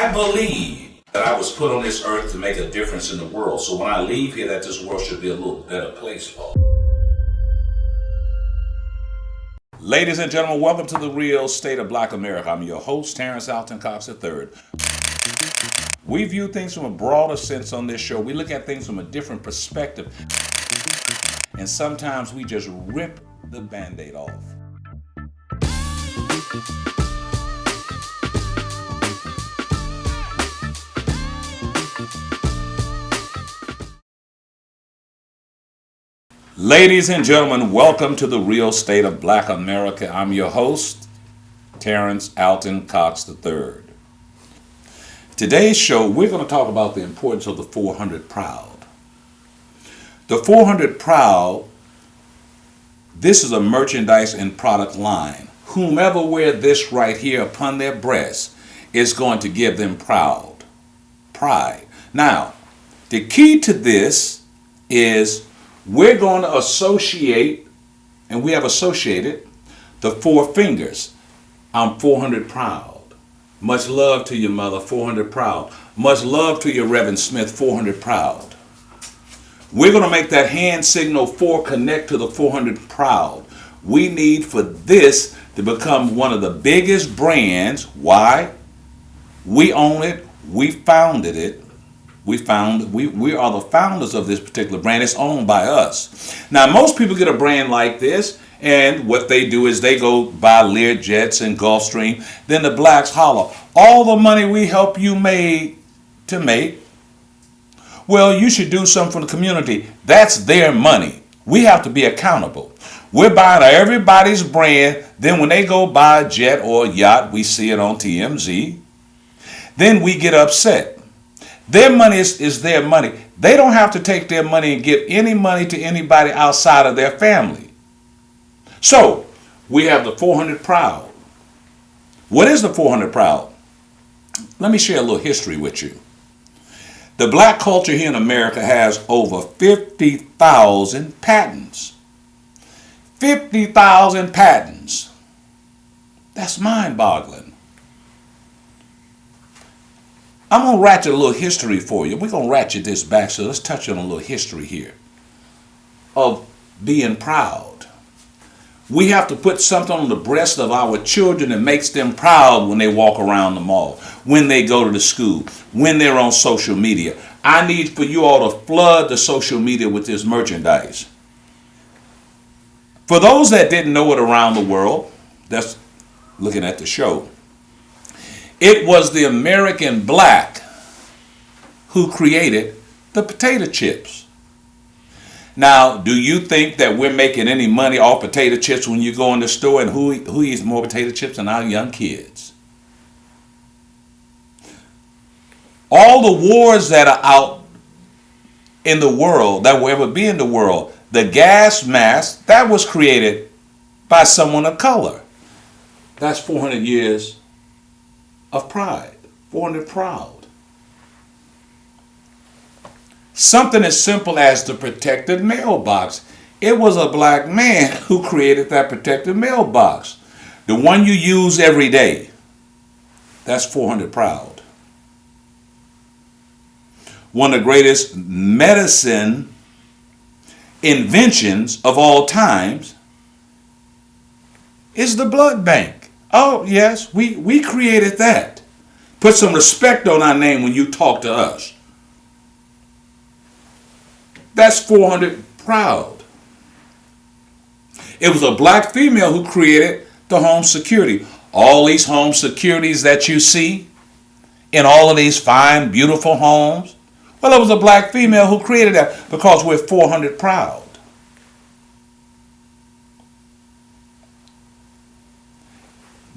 I believe that I was put on this earth to make a difference in the world. So when I leave here, that this world should be a little better place, Paul. Ladies and gentlemen, welcome to the Real State of Black America. I'm your host, Terrence Alton Cox III. We view things from a broader sense on this show. We look at things from a different perspective. And sometimes we just rip the Band-Aid off. Ladies and gentlemen, welcome to the Real State of Black America. I'm your host, Terrence Alton Cox III. Today's show, we're going to talk about the importance of the 400 Proud. The 400 Proud, this is a merchandise and product line. Whomever wear this right here upon their breast is going to give them pride. Now, the key to this is we're going to associate, and we have associated, the four fingers. I'm 400 proud. Much love to your mother, 400 proud. Much love to your Reverend Smith, 400 proud. We're going to make that hand signal 4 connect to the 400 proud. We need for this to become one of the biggest brands. Why? We own it. We founded it. We are the founders of this particular brand. It's owned by us. Now, most people get a brand like this, and what they do is they go buy Learjets and Gulfstream. Then the blacks holler, all the money we help you make, well, you should do something for the community. That's their money. We have to be accountable. We're buying everybody's brand. Then when they go buy a jet or a yacht, we see it on TMZ. Then we get upset. Their money is their money. They don't have to take their money and give any money to anybody outside of their family. So, we have the 400 Proud. What is the 400 Proud? Let me share a little history with you. The black culture here in America has over 50,000 patents. 50,000 patents. That's mind-boggling. I'm going to ratchet a little history for you. We're going to ratchet this back, so let's touch on a little history here of being proud. We have to put something on the breast of our children that makes them proud when they walk around the mall, when they go to the school, when they're on social media. I need for you all to flood the social media with this merchandise. For those that didn't know it around the world, that's looking at the show. It was the American black who created the potato chips. Now, do you think that we're making any money off potato chips when you go in the store, and who eats more potato chips than our young kids? All the wars that are out in the world, that will ever be in the world, the gas mask, that was created by someone of color. That's 400 years of pride. 400 proud. Something as simple as the protected mailbox. It was a black man who created that protected mailbox. The one you use every day. That's 400 proud. One of the greatest medicine inventions of all times is the blood bank. Oh, yes, we created that. Put some respect on our name when you talk to us. That's 400 proud. It was a black female who created the home security. All these home securities that you see in all of these fine, beautiful homes, well, it was a black female who created that because we're 400 proud.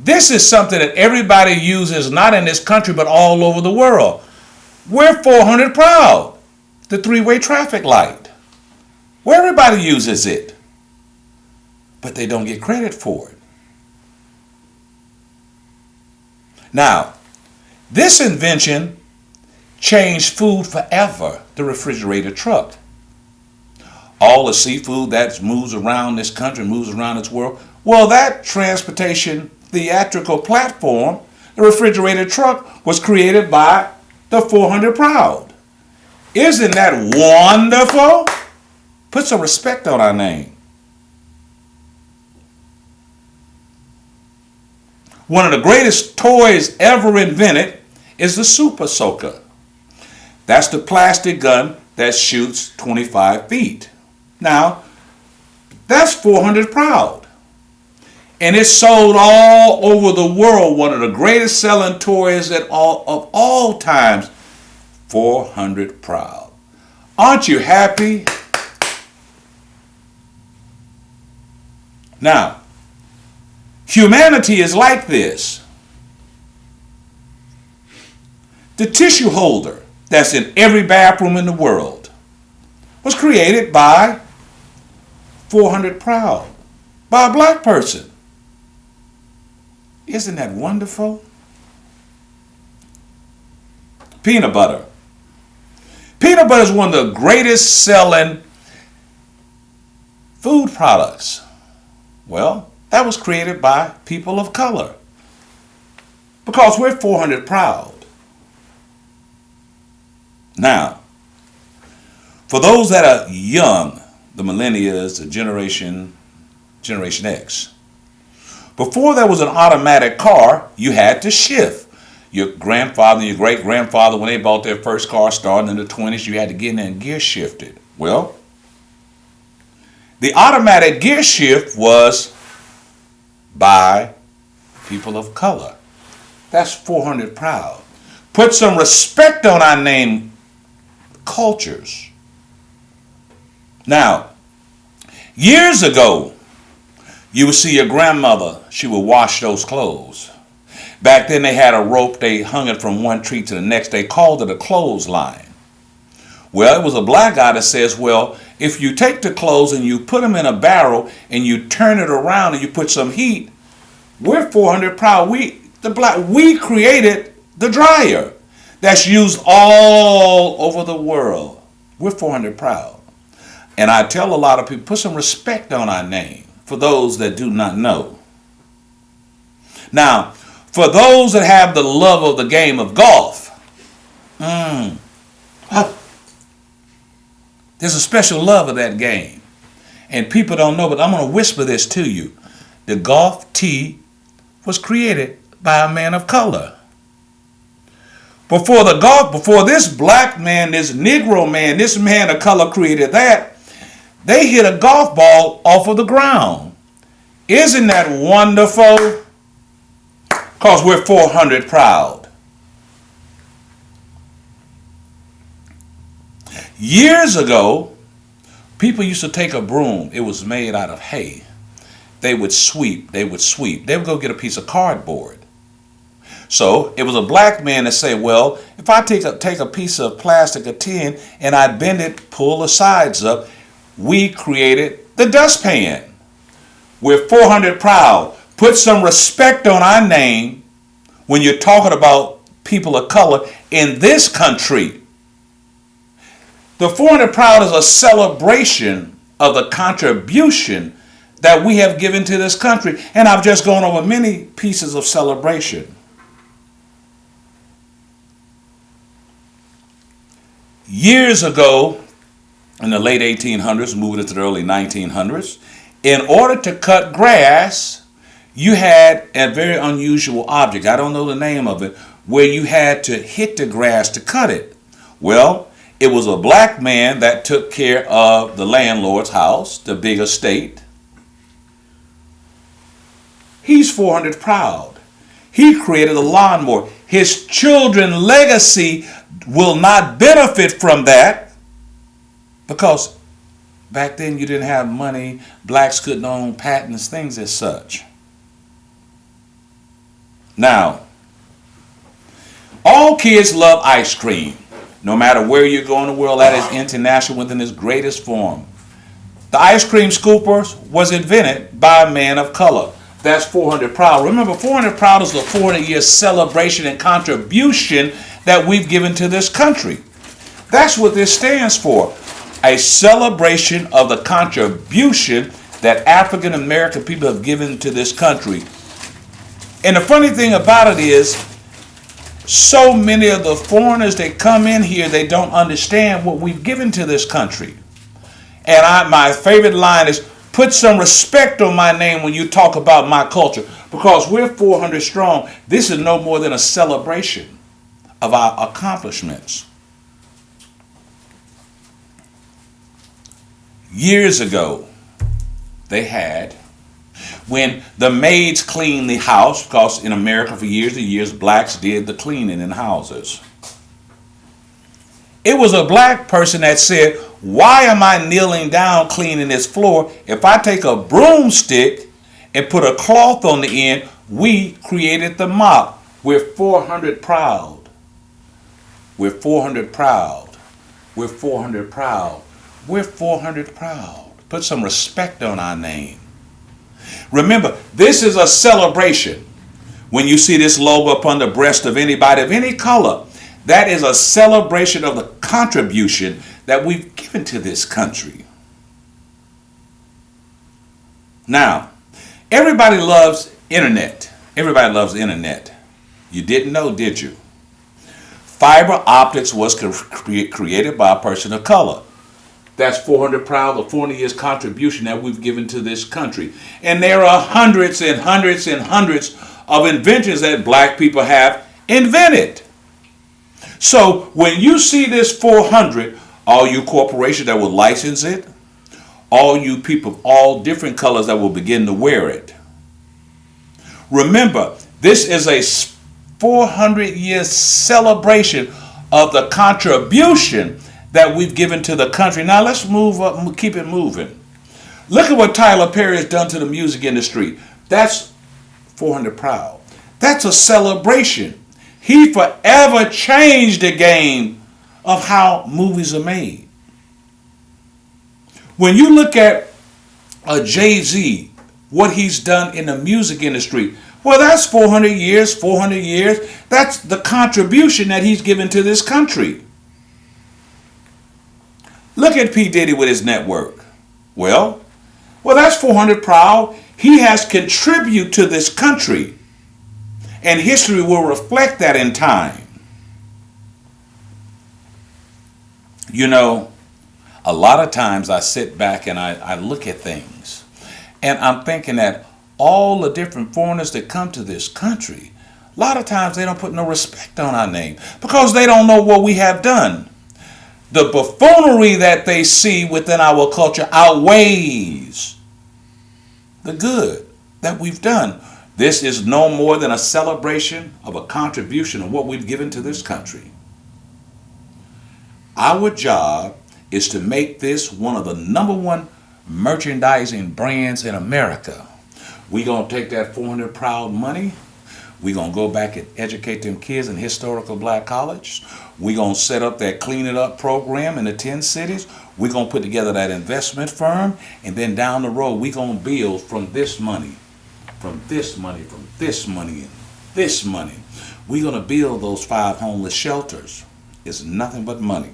This is something that everybody uses, not in this country, but all over the world. We're 400 proud. The 3-way traffic light. Where everybody uses it. But they don't get credit for it. Now, this invention changed food forever, the refrigerator truck. All the seafood that moves around this country, moves around this world, well, that transportation theatrical platform The refrigerated truck was created by the 400 Proud. Isn't that wonderful? Put some respect on our name. One of the greatest toys ever invented is the Super Soaker. That's the plastic gun that shoots 25 feet. Now, that's 400 Proud. And it's sold all over the world. One of the greatest selling toys of all times. 400 Proud. Aren't you happy? Now, humanity is like this. The tissue holder that's in every bathroom in the world was created by 400 Proud, by a black person. Isn't that wonderful? Peanut butter. Peanut butter is one of the greatest selling food products. Well, that was created by people of color. Because we're 400 Proud. Now, for those that are young, the millennials, the Generation X, before there was an automatic car, you had to shift. Your grandfather and your great-grandfather, when they bought their first car starting in the 20s, you had to get in there and gear shifted. Well, the automatic gear shift was by people of color. That's 400 Proud. Put some respect on our name, cultures. Now, years ago, you would see your grandmother, she would wash those clothes. Back then they had a rope, they hung it from one tree to the next. They called it a clothesline. Well, it was a black guy that says, well, if you take the clothes and you put them in a barrel and you turn it around and you put some heat, we're 400 Proud. We created the dryer that's used all over the world. We're 400 Proud. And I tell a lot of people, put some respect on our name for those that do not know. Now, for those that have the love of the game of golf, there's a special love of that game. And people don't know, but I'm going to whisper this to you. The golf tee was created by a man of color. Before this black man, this Negro man, this man of color created that, they hit a golf ball off of the ground. Isn't that wonderful? Because we're 400 Proud. Years ago, people used to take a broom. It was made out of hay. They would sweep. They would go get a piece of cardboard. So it was a black man that say, well, if I take a piece of plastic or tin and I bend it, pull the sides up, we created the dustpan. We're 400 Proud. Put some respect on our name when you're talking about people of color in this country. The 400 Proud is a celebration of the contribution that we have given to this country. And I've just gone over many pieces of celebration. Years ago, in the late 1800s, moving into the early 1900s, in order to cut grass, you had a very unusual object, I don't know the name of it, where you had to hit the grass to cut it. Well, it was a black man that took care of the landlord's house, the big estate. He's 400 Proud. He created a lawnmower. His children's legacy will not benefit from that because back then you didn't have money. Blacks couldn't own patents, things as such. Now, all kids love ice cream. No matter where you go in the world, that is international within its greatest form. The ice cream scooper was invented by a man of color. That's 400 Proud. Remember, 400 Proud is the 400-year celebration and contribution that we've given to this country. That's what this stands for. A celebration of the contribution that African American people have given to this country. And the funny thing about it is, So many of the foreigners that come in here, they don't understand what we've given to this country. And my favorite line is, put some respect on my name when you talk about my culture, because we're 400 strong. This is no more than a celebration of our accomplishments. Years ago, they had, when the maids cleaned the house, because in America for years and years, blacks did the cleaning in houses. It was a black person that said, why am I kneeling down cleaning this floor? If I take a broomstick and put a cloth on the end, we created the mop. We're 400 proud. We're 400 proud. We're 400 proud. We're 400 proud. Put some respect on our name. Remember, this is a celebration. When you see this logo upon the breast of anybody of any color, that is a celebration of the contribution that we've given to this country. Now, everybody loves internet. Everybody loves internet. You didn't know, did you? Fiber optics was created by a person of color. That's 400 proud of 40 years contribution that we've given to this country. And there are hundreds and hundreds and hundreds of inventions that black people have invented. So when you see this 400, all you corporations that will license it, all you people of all different colors that will begin to wear it. Remember, this is a 400-year celebration of the contribution that we've given to the country. Now let's move up and keep it moving. Look at what Tyler Perry has done to the music industry. That's 400 proud. That's a celebration. He forever changed the game of how movies are made. When you look at Jay-Z, what he's done in the music industry, well, that's 400 years, 400 years. That's the contribution that he's given to this country. Look at P. Diddy with his network. Well, that's 400 proud. He has contributed to this country. And history will reflect that in time. You know, a lot of times I sit back and I look at things. And I'm thinking that all the different foreigners that come to this country, a lot of times they don't put no respect on our name because they don't know what we have done. The buffoonery that they see within our culture outweighs the good that we've done. This is no more than a celebration of a contribution of what we've given to this country. Our job is to make this one of the #1 merchandising brands in America. We're going to take that 400 proud money. We're going to go back and educate them kids in historical black college. We're going to set up that Clean It Up program in the 10 cities. We're going to put together that investment firm. And then down the road, we're going to build from this money, from this money, from this money, and this money. We're going to build those 5 homeless shelters. It's nothing but money.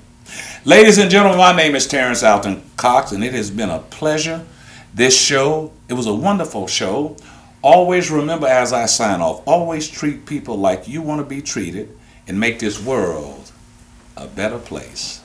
Ladies and gentlemen, my name is Terrence Alton Cox, and it has been a pleasure. This show, it was a wonderful show. Always remember as I sign off, always treat people like you want to be treated and make this world a better place.